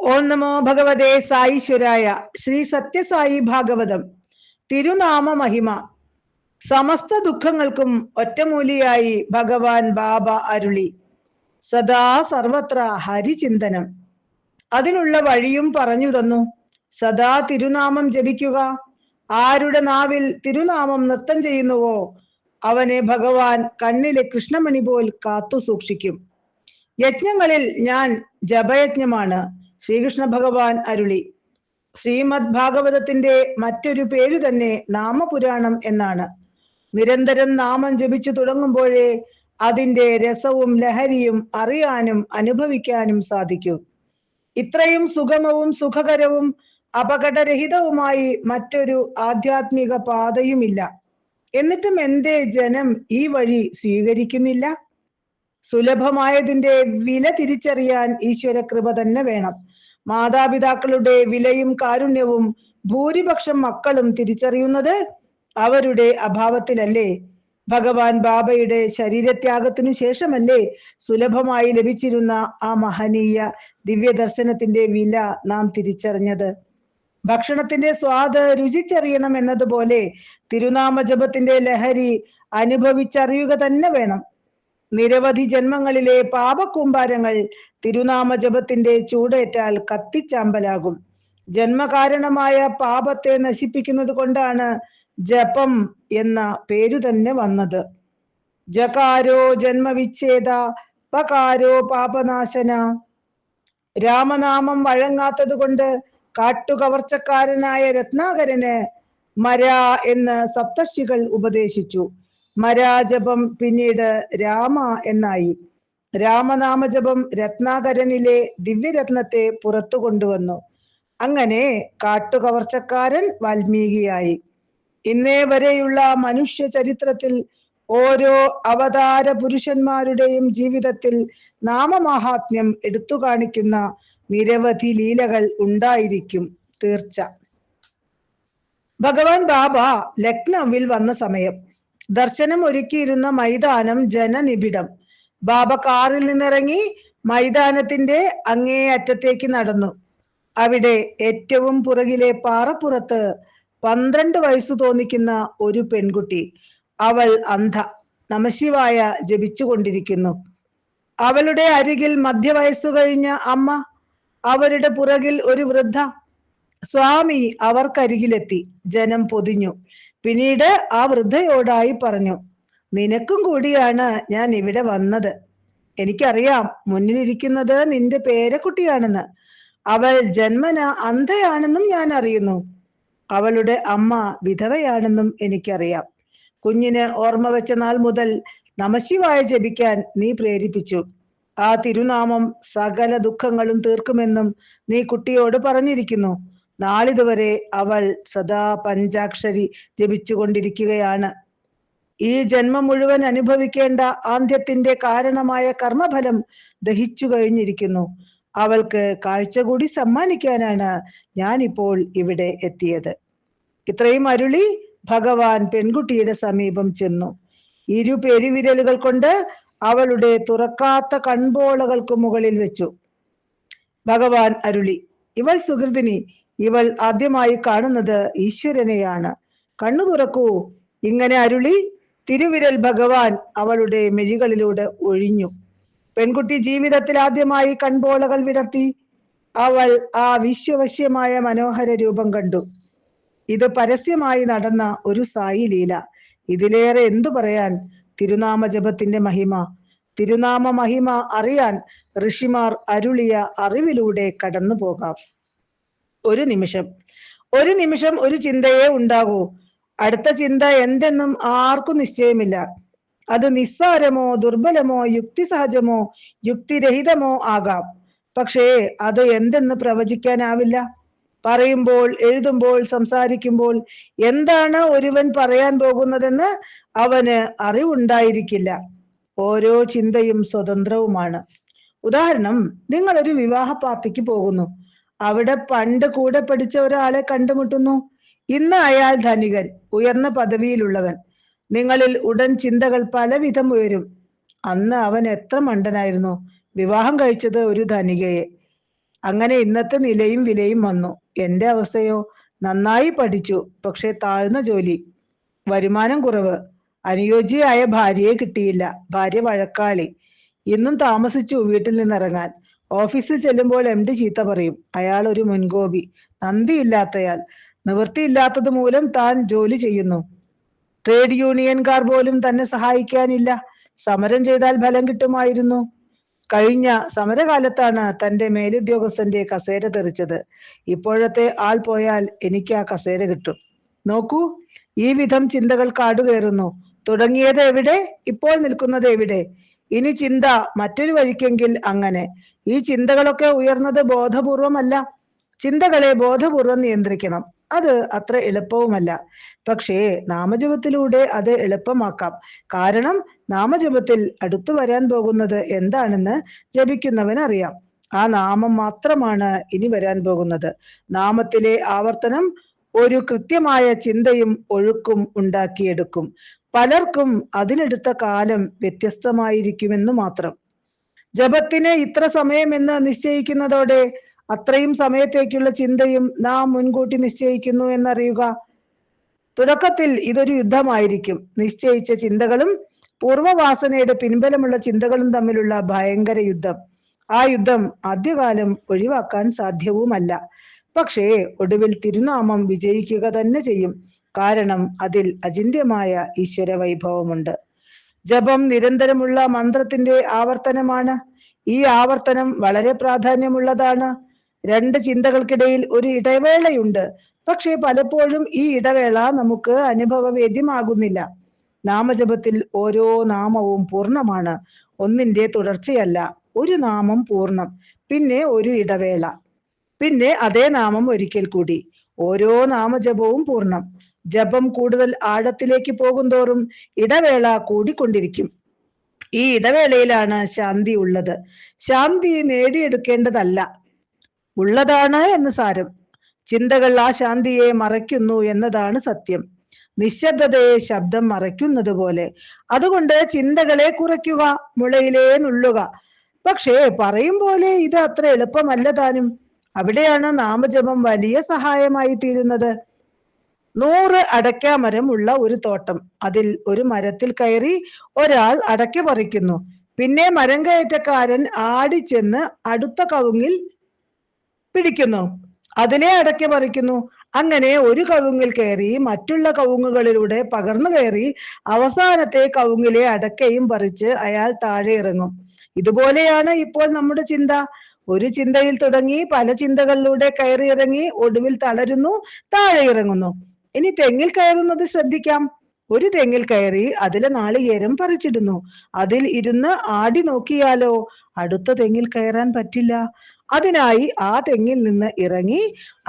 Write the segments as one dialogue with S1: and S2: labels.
S1: ഓം നമോ ഭഗവതേ സായീശ്വരായ. ശ്രീ സത്യസായി ഭാഗവതം. തിരുനാമ മഹിമ. സമസ്ത ദുഃഖങ്ങൾക്കും ഒറ്റമൂലിയായി ഭഗവാൻ ബാബ അരുളി. സദാ സർവത്ര ഹരിചിന്തനം. അതിനുള്ള വഴിയും പറഞ്ഞു തന്നു. സദാ തിരുനാമം ജപിക്കുക. ആരുടെ നാവിൽ തിരുനാമം നൃത്തം ചെയ്യുന്നുവോ അവനെ ഭഗവാൻ കണ്ണിലെ കൃഷ്ണമണി പോൽ കാത്തു സൂക്ഷിക്കും. യജ്ഞങ്ങളിൽ ഞാൻ ജപയജ്ഞമാണ്. ശ്രീകൃഷ്ണ ഭഗവാൻ അരുളി. ശ്രീമദ് ഭാഗവതത്തിന്റെ മറ്റൊരു പേരു തന്നെ നാമപുരാണം എന്നാണ്. നിരന്തരം നാമം ജപിച്ചു തുടങ്ങുമ്പോഴേ അതിന്റെ രസവും ലഹരിയും അറിയാനും അനുഭവിക്കാനും സാധിക്കൂ. ഇത്രയും സുഗമവും സുഖകരവും അപകടരഹിതവുമായി മറ്റൊരു ആധ്യാത്മിക പാതയുമില്ല. എന്നിട്ടും എന്തേ ജനം ഈ വഴി സ്വീകരിക്കുന്നില്ല? സുലഭമായതിന്റെ വില തിരിച്ചറിയാൻ ഈശ്വര കൃപ തന്നെ വേണം. മാതാപിതാക്കളുടെ വിലയും കാരുണ്യവും ഭൂരിപക്ഷം മക്കളും തിരിച്ചറിയുന്നത് അവരുടെ അഭാവത്തിലല്ലേ? ഭഗവാൻ ബാബയുടെ ശരീരത്യാഗത്തിനു ശേഷമല്ലേ സുലഭമായി ലഭിച്ചിരുന്ന ആ മഹനീയ ദിവ്യദർശനത്തിന്റെ വില നാം തിരിച്ചറിഞ്ഞത്? ഭക്ഷണത്തിന്റെ സ്വാദ് രുചിച്ചറിയണം എന്നതുപോലെ തിരുനാമജപത്തിന്റെ ലഹരി അനുഭവിച്ചറിയുക തന്നെ വേണം. നിരവധി ജന്മങ്ങളിലെ പാപക്കൂമ്പാരങ്ങൾ തിരുനാമജപത്തിന്റെ ചൂടേറ്റാൽ കത്തിച്ചാമ്പലാകും. ജന്മകാരണമായ പാപത്തെ നശിപ്പിക്കുന്നത് കൊണ്ടാണ് ജപം എന്ന പേരു തന്നെ വന്നത്. ജകാരോ ജന്മവിച്ഛേദ, പകാരോ പാപനാശന. രാമനാമം വഴങ്ങാത്തത് കൊണ്ട് കാട്ടുകവർച്ചക്കാരനായ രത്നാകരന് മര എന്ന് സപ്തർഷികൾ ഉപദേശിച്ചു. മരാജപം പിന്നീട് രാമ എന്നായി. രാമനാമജപം രത്നാകരനിലെ ദിവ്യരത്നത്തെ പുറത്തു കൊണ്ടുവന്നു. അങ്ങനെ കാട്ടുകവർച്ചക്കാരൻ വാൽമീകിയായി. ഇന്നേ വരെയുള്ള മനുഷ്യ ചരിത്രത്തിൽ ഓരോ അവതാര പുരുഷന്മാരുടെയും ജീവിതത്തിൽ നാമമാഹാത്മ്യം എടുത്തു കാണിക്കുന്ന നിരവധി ലീലകൾ ഉണ്ടായിരിക്കും തീർച്ച. ഭഗവാൻ ബാബ ലക്നൌവിൽ വന്ന സമയം. ദർശനം ഒരുക്കിയിരുന്ന മൈതാനം ജനനിബിഡം. ബാബ കാറിൽ നിന്നിറങ്ങി മൈതാനത്തിന്റെ അങ്ങേ അറ്റത്തേക്ക് നടന്നു. അവിടെ ഏറ്റവും പുറകിലെ പാറപ്പുറത്ത് 12 വയസ്സു തോന്നിക്കുന്ന ഒരു പെൺകുട്ടി. അവൾ അന്ധ, നമശിവായ ജപിച്ചുകൊണ്ടിരിക്കുന്നു. അവളുടെ അരികിൽ മധ്യവയസ്സു കഴിഞ്ഞ അമ്മ, അവരുടെ പുറകിൽ ഒരു വൃദ്ധ. സ്വാമി അവർക്കരികിലെത്തി. ജനം പൊതിഞ്ഞു. പിന്നീട് ആ വൃദ്ധയോടായി പറഞ്ഞു, നിനക്കും കൂടിയാണ് ഞാൻ ഇവിടെ വന്നത്. എനിക്കറിയാം മുന്നിലിരിക്കുന്നത് നിന്റെ പേരക്കുട്ടിയാണെന്ന്. അവൾ ജന്മന അന്ധയാണെന്നും ഞാൻ അറിയുന്നു. അവളുടെ അമ്മ വിധവയാണെന്നും എനിക്കറിയാം. കുഞ്ഞിന് ഓർമ്മ വെച്ച നാൾ മുതൽ നമശിവായ ജപിക്കാൻ നീ പ്രേരിപ്പിച്ചു. ആ തിരുനാമം സകല ദുഃഖങ്ങളും തീർക്കുമെന്നും നീ കുട്ടിയോട് പറഞ്ഞിരിക്കുന്നു. നാളിതുവരെ അവൾ സദാ പഞ്ചാക്ഷരി ജപിച്ചുകൊണ്ടിരിക്കുകയാണ്. ഈ ജന്മം മുഴുവൻ അനുഭവിക്കേണ്ട ആന്ത്യത്തിന്റെ കാരണമായ കർമ്മഫലം ദഹിച്ചു കഴിഞ്ഞിരിക്കുന്നു. അവൾക്ക് കാഴ്ച കൂടി സമ്മാനിക്കാനാണ് ഞാനിപ്പോൾ ഇവിടെ എത്തിയത്. ഇത്രയും അരുളി ഭഗവാൻ പെൺകുട്ടിയുടെ സമീപം ചെന്നു. ഇരു പെരുവിരലുകൾ കൊണ്ട് അവളുടെ തുറക്കാത്ത കൺപോളകൾക്ക് മുകളിൽ വെച്ചു. ഭഗവാൻ അരുളി, ഇവൾ സുഹൃതിനി. ഇവൾ ആദ്യമായി കാണുന്നത് ഈശ്വരനെയാണ്. കണ്ണു തുറക്കൂ. ഇങ്ങനെ അരുളി തിരുവിരൽ ഭഗവാൻ അവളുടെ മെഴികളിലൂടെ ഒഴിഞ്ഞു. പെൺകുട്ടി ജീവിതത്തിൽ ആദ്യമായി കൺപോളകൾ വിടർത്തി. അവൾ ആ വിശ്വവശ്യമായ മനോഹര രൂപം കണ്ടു. ഇത് പരസ്യമായി നടന്ന ഒരു സായി ലീല. ഇതിലേറെ എന്തു പറയാൻ? തിരുനാമജപത്തിന്റെ മഹിമ. തിരുനാമ മഹിമ അറിയാൻ ഋഷിമാർ അരുളിയ അറിവിലൂടെ കടന്നു പോകാം. ഒരു നിമിഷം ഒരു ചിന്തയെ ഉണ്ടാകൂ. അടുത്ത ചിന്ത എന്തെന്നും ആർക്കും നിശ്ചയമില്ല. അത് നിസ്സാരമോ ദുർബലമോ യുക്തിസഹജമോ യുക്തിരഹിതമോ ആകാം. പക്ഷേ അത് എന്തെന്ന് പ്രവചിക്കാനാവില്ല. പറയുമ്പോൾ, എഴുതുമ്പോൾ, സംസാരിക്കുമ്പോൾ എന്താണ് ഒരുവൻ പറയാൻ പോകുന്നതെന്ന് അവന് അറിവുണ്ടായിരിക്കില്ല. ഓരോ ചിന്തയും സ്വതന്ത്രവുമാണ്. ഉദാഹരണം, നിങ്ങൾ ഒരു വിവാഹ പാർട്ടിക്ക് പോകുന്നു. അവിടെ പണ്ട് കൂടെ പഠിച്ച ഒരാളെ കണ്ടുമുട്ടുന്നു. ഇന്ന് അയാൾ ധനികൻ, ഉയർന്ന പദവിയിലുള്ളവൻ. നിങ്ങളിൽ ഉടൻ ചിന്തകൾ പലവിധം ഉയരും. അന്ന് അവൻ എത്ര മണ്ടനായിരുന്നു, വിവാഹം കഴിച്ചത് ഒരു ധനികയെ. അങ്ങനെ ഇന്നത്തെ നിലയും വിലയും വന്നു. എന്റെ അവസ്ഥയോ? നന്നായി പഠിച്ചു, പക്ഷെ താഴ്ന്ന ജോലി, വരുമാനം കുറവ്, അനുയോജ്യയായ ഭാര്യയെ കിട്ടിയില്ല, ഭാര്യ വഴക്കാളി. ഇന്നും താമസിച്ചു വീട്ടിൽ നിന്നിറങ്ങാൻ. ഓഫീസിൽ ചെല്ലുമ്പോൾ MD ചീത്ത പറയും. അയാൾ ഒരു മുൻകോപി, നന്ദിയില്ലാത്തയാൾ. നിവൃത്തിയില്ലാത്തത് മൂലം താൻ ജോലി ചെയ്യുന്നു. ട്രേഡ് യൂണിയൻകാർ പോലും തന്നെ സഹായിക്കാനില്ല. സമരം ചെയ്താൽ ഫലം കിട്ടുമായിരുന്നു. കഴിഞ്ഞ സമരകാലത്താണ് തന്റെ മേലുദ്യോഗസ്ഥന്റെ കസേര തെറിച്ചത്. ഇപ്പോഴത്തെ ആൾ പോയാൽ എനിക്ക് ആ കസേര കിട്ടും. നോക്കൂ, ഈ വിധം ചിന്തകൾ കാടുകയറുന്നു. തുടങ്ങിയത് എവിടെ, ഇപ്പോൾ നിൽക്കുന്നത് എവിടെ? ഇനി ചിന്ത മറ്റൊരു വഴിക്കെങ്കിൽ അങ്ങനെ. ഈ ചിന്തകളൊക്കെ ഉയർന്നത് ബോധപൂർവമല്ല. ചിന്തകളെ ബോധപൂർവം നിയന്ത്രിക്കണം. അത് അത്ര എളുപ്പവുമല്ല. പക്ഷേ നാമജപത്തിലൂടെ അത് എളുപ്പമാക്കാം. കാരണം നാമജപത്തിൽ അടുത്തു വരാൻ പോകുന്നത് എന്താണെന്ന് ജപിക്കുന്നവൻ അറിയാം. ആ നാമം മാത്രമാണ് ഇനി വരാൻ പോകുന്നത്. നാമത്തിലെ ആവർത്തനം ഒരു കൃത്യമായ ചിന്തയും ഒഴുക്കും ഉണ്ടാക്കിയെടുക്കും. പലർക്കും അതിനെടുത്ത കാലം വ്യത്യസ്തമായിരിക്കുമെന്ന് മാത്രം. ജപത്തിന് ഇത്ര സമയമെന്ന് നിശ്ചയിക്കുന്നതോടെ അത്രയും സമയത്തേക്കുള്ള ചിന്തയും നാം മുൻകൂട്ടി നിശ്ചയിക്കുന്നു എന്നറിയുക. തുടക്കത്തിൽ ഇതൊരു യുദ്ധമായിരിക്കും. നിശ്ചയിച്ച ചിന്തകളും പൂർവവാസനയുടെ പിൻബലമുള്ള ചിന്തകളും തമ്മിലുള്ള ഭയങ്കര യുദ്ധം. ആ യുദ്ധം ആദ്യകാലം ഒഴിവാക്കാൻ സാധ്യവുമല്ല. പക്ഷേ ഒടുവിൽ തിരുനാമം വിജയിക്കുക തന്നെ ചെയ്യും. കാരണം അതിൽ അചിന്ത്യമായ ഈശ്വര വൈഭവമുണ്ട്. ജപം നിരന്തരമുള്ള മന്ത്രത്തിന്റെ ആവർത്തനമാണ്. ഈ ആവർത്തനം വളരെ പ്രാധാന്യമുള്ളതാണ്. രണ്ട് ചിന്തകൾക്കിടയിൽ ഒരു ഇടവേളയുണ്ട്. പക്ഷേ പലപ്പോഴും ഈ ഇടവേള നമുക്ക് അനുഭവവേദ്യമാകുന്നില്ല. നാമജപത്തിൽ ഓരോ നാമവും പൂർണ്ണമാണ്. ഒന്നിന്റെ തുടർച്ചയല്ല. ഒരു നാമം പൂർണ്ണം, പിന്നെ ഒരു ഇടവേള, പിന്നെ അതേ നാമം ഒരിക്കൽ കൂടി. ഓരോ നാമജപവും പൂർണ്ണം. ജപം കൂടുതൽ ആഴത്തിലേക്ക് പോകുന്തോറും ഇടവേള കൂടിക്കൊണ്ടിരിക്കും. ഈ ഇടവേളയിലാണ് ശാന്തി ഉള്ളത്. ശാന്തി നേടിയെടുക്കേണ്ടതല്ല, ഉള്ളതാണ് എന്ന് സാരം. ചിന്തകൾ ആ ശാന്തിയെ മറയ്ക്കുന്നു എന്നതാണ് സത്യം. നിശബ്ദതയെ ശബ്ദം മറയ്ക്കുന്നത് പോലെ. അതുകൊണ്ട് ചിന്തകളെ കുറയ്ക്കുക, മുളയിലേ നുള്ളുക. പക്ഷേ പറയും പോലെ ഇത് അത്ര എളുപ്പമല്ല താനും. അവിടെയാണ് നാമജപം വലിയ സഹായമായി തീരുന്നത്. 100 അടയ്ക്കാമരം ഉള്ള ഒരു തോട്ടം. അതിൽ ഒരു മരത്തിൽ കയറി ഒരാൾ അടയ്ക്ക പറിക്കുന്നു. പിന്നെ മരം കയറ്റക്കാരൻ ആടിച്ചെന്ന് അടുത്ത കവുങ്ങിൽ പിടിക്കുന്നു, അതിലെ അടയ്ക്ക പറിക്കുന്നു. അങ്ങനെ ഒരു കവുങ്ങിൽ കയറി മറ്റുള്ള കവുങ്ങുകളിലൂടെ പകർന്നു കയറി അവസാനത്തെ കവുങ്ങിലെ അടക്കയും പറിച്ച് അയാൾ താഴെ ഇറങ്ങും. ഇതുപോലെയാണ് ഇപ്പോൾ നമ്മുടെ ചിന്ത. ഒരു ചിന്തയിൽ തുടങ്ങി പല ചിന്തകളിലൂടെ കയറി ഇറങ്ങി ഒടുവിൽ തളരുന്നു, താഴെ ഇറങ്ങുന്നു. ഇനി തെങ്ങിൽ കയറുന്നത് ശ്രദ്ധിക്കാം. ഒരു തെങ്ങിൽ കയറി അതിലെ നാളികേരം പറിച്ചിടുന്നു. അതിൽ ഇരുന്ന് ആടി നോക്കിയാലോ? അടുത്ത തെങ്ങിൽ കയറാൻ പറ്റില്ല. അതിനായി ആ തെങ്ങിൽ നിന്ന് ഇറങ്ങി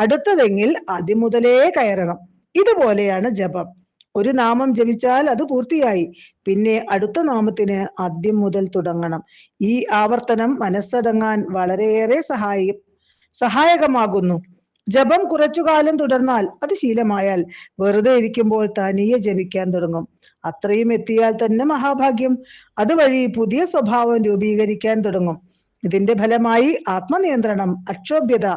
S1: അടുത്ത തെങ്ങിൽ ആദ്യം മുതലേ കയറണം. ഇതുപോലെയാണ് ജപം. ഒരു നാമം ജപിച്ചാൽ അത് പൂർത്തിയായി. പിന്നെ അടുത്ത നാമത്തിന് ആദ്യം മുതൽ തുടങ്ങണം. ഈ ആവർത്തനം മനസ്സടങ്ങാൻ വളരെയേറെ സഹായകമാകുന്നു. ജപം കുറച്ചു കാലം തുടർന്നാൽ, അത് ശീലമായാൽ, വെറുതെ ഇരിക്കുമ്പോൾ തനിയെ ജപിക്കാൻ തുടങ്ങും. അത്രയും എത്തിയാൽ തന്നെ മഹാഭാഗ്യം. അതുവഴി പുതിയ സ്വഭാവം രൂപീകരിക്കാൻ തുടങ്ങും. ഇതിന്റെ ഫലമായി ആത്മനിയന്ത്രണം, അക്ഷോഭ്യത,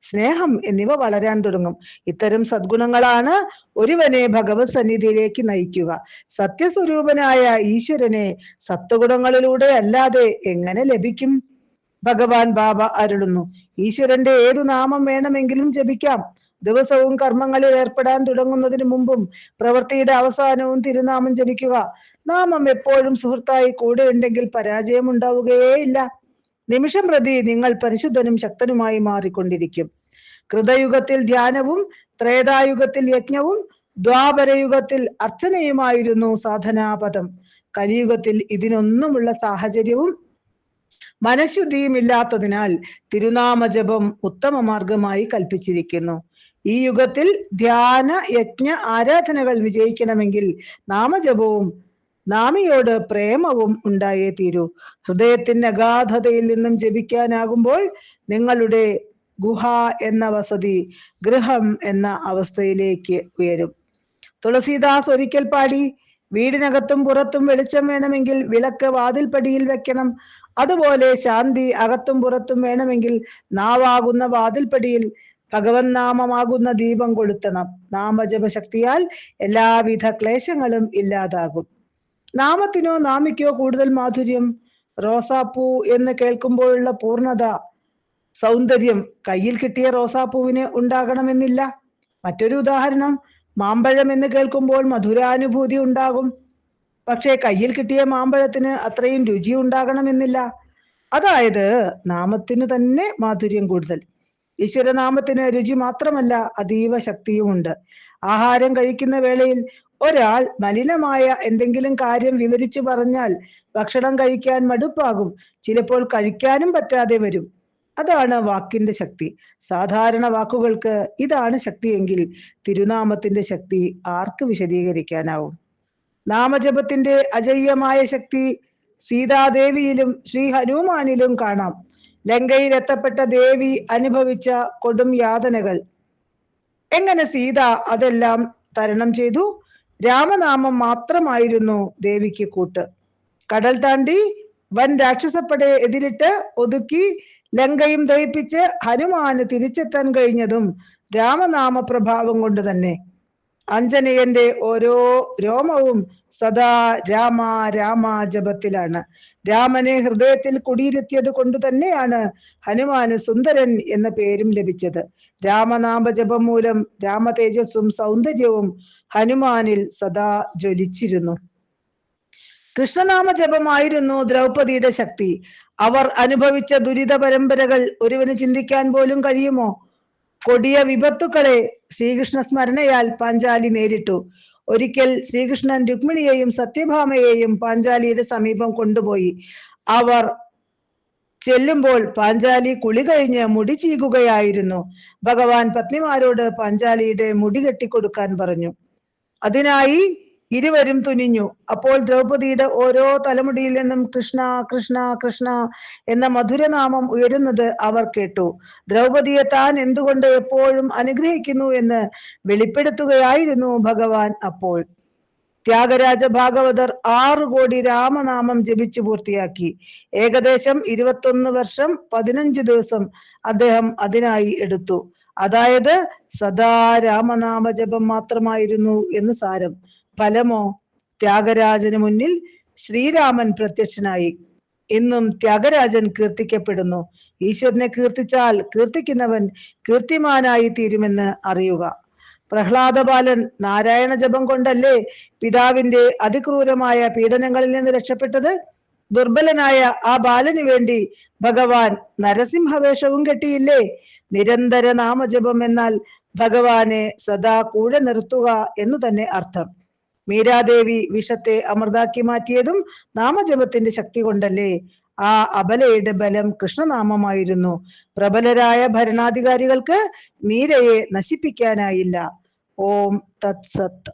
S1: സ്നേഹം എന്നിവ വളരാൻ തുടങ്ങും. ഇത്തരം സദ്ഗുണങ്ങളാണ് ഒരുവനെ ഭഗവത് സന്നിധിയിലേക്ക് നയിക്കുക. സത്യസ്വരൂപനായ ഈശ്വരനെ സത്വഗുണങ്ങളിലൂടെ അല്ലാതെ എങ്ങനെ ലഭിക്കും? ഭഗവാൻ ബാബ അരുളുന്നു, ഈശ്വരന്റെ ഏതു നാമം വേണമെങ്കിലും ജപിക്കാം. ദിവസവും കർമ്മങ്ങളിൽ ഏർപ്പെടാൻ തുടങ്ങുന്നതിന് മുമ്പും പ്രവൃത്തിയുടെ അവസാനവും തിരുനാമം ജപിക്കുക. നാമം എപ്പോഴും സുഹൃത്തായി കൂടെ ഉണ്ടെങ്കിൽ പരാജയം ഉണ്ടാവുകയേ ഇല്ല. നിമിഷം പ്രതി നിങ്ങൾ പരിശുദ്ധനും ശക്തനുമായി മാറിക്കൊണ്ടിരിക്കും. കൃതയുഗത്തിൽ ധ്യാനവും, ത്രേതായുഗത്തിൽ യജ്ഞവും, ദ്വാപരയുഗത്തിൽ അർച്ചനയുമായിരുന്നു സാധനാപദം. കലിയുഗത്തിൽ ഇതിനൊന്നുമുള്ള സാഹചര്യവും മനഃശുദ്ധിയും ഇല്ലാത്തതിനാൽ തിരുനാമജപം ഉത്തമ മാർഗമായി കൽപ്പിച്ചിരിക്കുന്നു. ഈ യുഗത്തിൽ ധ്യാന, യജ്ഞ, ആരാധനകൾ വിജയിക്കണമെങ്കിൽ നാമജപവും നാമിയോട് പ്രേമവും ഉണ്ടായേ തീരൂ. ഹൃദയത്തിന്റെ അഗാധതയിൽ നിന്നും ജപിക്കാനാകുമ്പോൾ നിങ്ങളുടെ ഗുഹ എന്ന വസതി ഗൃഹം എന്ന അവസ്ഥയിലേക്ക് ഉയരും. തുളസീദാസ് ഒരിക്കൽ പാടി, വീടിനകത്തും പുറത്തും വെളിച്ചം വേണമെങ്കിൽ വിളക്ക് വാതിൽപ്പടിയിൽ വെക്കണം. അതുപോലെ ശാന്തി അകത്തും പുറത്തും വേണമെങ്കിൽ നാവാകുന്ന വാതിൽപ്പടിയിൽ ഭഗവൻ നാമമാകുന്ന ദീപം കൊളുത്തണം. നാമജപ ശക്തിയാൽ എല്ലാവിധ ക്ലേശങ്ങളും ഇല്ലാതാകും. നാമത്തിനോ നാമിക്കോ കൂടുതൽ മാധുര്യം. റോസാപ്പൂ എന്ന് കേൾക്കുമ്പോഴുള്ള പൂർണ്ണത, സൗന്ദര്യം കയ്യിൽ കിട്ടിയ റോസാപ്പൂവിന് ഉണ്ടാകണമെന്നില്ല. മറ്റൊരു ഉദാഹരണം, മാമ്പഴം എന്ന് കേൾക്കുമ്പോൾ മധുരാനുഭൂതി ഉണ്ടാകും. പക്ഷേ കയ്യിൽ കിട്ടിയ മാമ്പഴത്തിന് അത്രയും രുചി ഉണ്ടാകണമെന്നില്ല. അതായത് നാമത്തിന് തന്നെ മാധുര്യം കൂടുതൽ. ഈശ്വരനാമത്തിന് രുചി മാത്രമല്ല, അതീവ ശക്തിയുമുണ്ട്. ആഹാരം കഴിക്കുന്ന വേളയിൽ ഒരാൾ മലിനമായ എന്തെങ്കിലും കാര്യം വിവരിച്ചു പറഞ്ഞാൽ ഭക്ഷണം കഴിക്കാൻ മടുപ്പാകും. ചിലപ്പോൾ കഴിക്കാനും പറ്റാതെ വരും. അതാണ് വാക്കിന്റെ ശക്തി. സാധാരണ വാക്കുകൾക്ക് ഇതാണ് ശക്തിയെങ്കിൽ തിരുനാമത്തിന്റെ ശക്തി ആർക്ക് വിശദീകരിക്കാനാവും? നാമജപത്തിന്റെ അജയ്യമായ ശക്തി സീതാദേവിയിലും ശ്രീ ഹനുമാനിലും കാണാം. ലങ്കയിൽ എത്തപ്പെട്ട ദേവി അനുഭവിച്ച കൊടും യാതനകൾ, എങ്ങനെ സീത അതെല്ലാം തരണം ചെയ്തു? രാമനാമം മാത്രമായിരുന്നു ദേവിക്ക് കൂട്ട്. കടൽ താണ്ടി വൻ രാക്ഷസപ്പടയെ എതിരിട്ട് ഒതുക്കി ലങ്കയും ദഹിപ്പിച്ച് ഹനുമാന് തിരിച്ചെത്താൻ കഴിഞ്ഞതും രാമനാമ പ്രഭാവം കൊണ്ട് തന്നെ. അഞ്ജനേയന്റെ ഓരോ രോമവും സദാ രാമ രാമ ജപത്തിലാണ്. രാമനെ ഹൃദയത്തിൽ കുടിയിരുത്തിയത് കൊണ്ട് തന്നെയാണ് ഹനുമാന് സുന്ദരൻ എന്ന പേരും ലഭിച്ചത്. രാമനാമ ജപം മൂലം രാമതേജസ്സും സൗന്ദര്യവും ഹനുമാനിൽ സദാ ജ്വലിച്ചിരുന്നു. കൃഷ്ണനാമ ജപമായിരുന്നു ദ്രൗപദിയുടെ ശക്തി. അവർ അനുഭവിച്ച ദുരിത പരമ്പരകൾ ഒരുവന് ചിന്തിക്കാൻ പോലും കഴിയുമോ? കൊടിയ വിപത്തുക്കളെ ശ്രീകൃഷ്ണ സ്മരണയാൽ പാഞ്ചാലി നേരിട്ടു. ഒരിക്കൽ ശ്രീകൃഷ്ണൻ രുക്മിണിയെയും സത്യഭാമയെയും പാഞ്ചാലിയുടെ സമീപം കൊണ്ടുപോയി. അവർ ചെല്ലുമ്പോൾ പാഞ്ചാലി കുളി കഴിഞ്ഞ് മുടി ചീകുകയായിരുന്നു. ഭഗവാൻ പത്നിമാരോട് പാഞ്ചാലിയുടെ മുടി കെട്ടിക്കൊടുക്കാൻ പറഞ്ഞു. അതിനായി ഇരുവരും തുനിഞ്ഞു. അപ്പോൾ ദ്രൗപദിയുടെ ഓരോ തലമുടിയിൽ നിന്നും കൃഷ്ണ കൃഷ്ണ കൃഷ്ണ എന്ന മധുരനാമം ഉയരുന്നത് അവർ കേട്ടു. ദ്രൗപദിയെ താൻ എന്തുകൊണ്ട് എപ്പോഴും അനുഗ്രഹിക്കുന്നു എന്ന് വെളിപ്പെടുത്തുകയായിരുന്നു ഭഗവാൻ അപ്പോൾ. ത്യാഗരാജ ഭാഗവതർ 6 കോടി രാമനാമം ജപിച്ചു പൂർത്തിയാക്കി. ഏകദേശം 21 വർഷം 15 ദിവസം അദ്ദേഹം അതിനായി എടുത്തു. അതായത് സദാ രാമനാമ ജപം മാത്രമായിരുന്നു എന്ന് സാരം. ഫലമോ? ത്യാഗരാജന് മുന്നിൽ ശ്രീരാമൻ പ്രത്യക്ഷനായി. ഇന്നും ത്യാഗരാജൻ കീർത്തിക്കപ്പെടുന്നു. ഈശ്വരനെ കീർത്തിച്ചാൽ കീർത്തിക്കുന്നവൻ കീർത്തിമാനായി തീരുമെന്ന് അറിയുക. പ്രഹ്ലാദബാലൻ നാരായണ ജപം കൊണ്ടല്ലേ പിതാവിന്റെ അതിക്രൂരമായ പീഡനങ്ങളിൽ നിന്ന് രക്ഷപ്പെട്ടത്? ദുർബലനായ ആ ബാലന് വേണ്ടി ഭഗവാൻ നരസിംഹവേഷവും കെട്ടിയില്ലേ? നിരന്തര നാമജപം എന്നാൽ ഭഗവാനെ സദാ കൂടെ നിർത്തുക എന്നു തന്നെ അർത്ഥം. മീരാദേവി വിഷത്തെ അമൃതാക്കി മാറ്റിയതും നാമജപത്തിന്റെ ശക്തി കൊണ്ടല്ലേ? ആ അബലയുടെ ബലം കൃഷ്ണനാമമായിരുന്നു. പ്രബലരായ ഭരണാധികാരികൾക്ക് മീരയെ നശിപ്പിക്കാനായില്ല. ഓം തത്സത്ത്.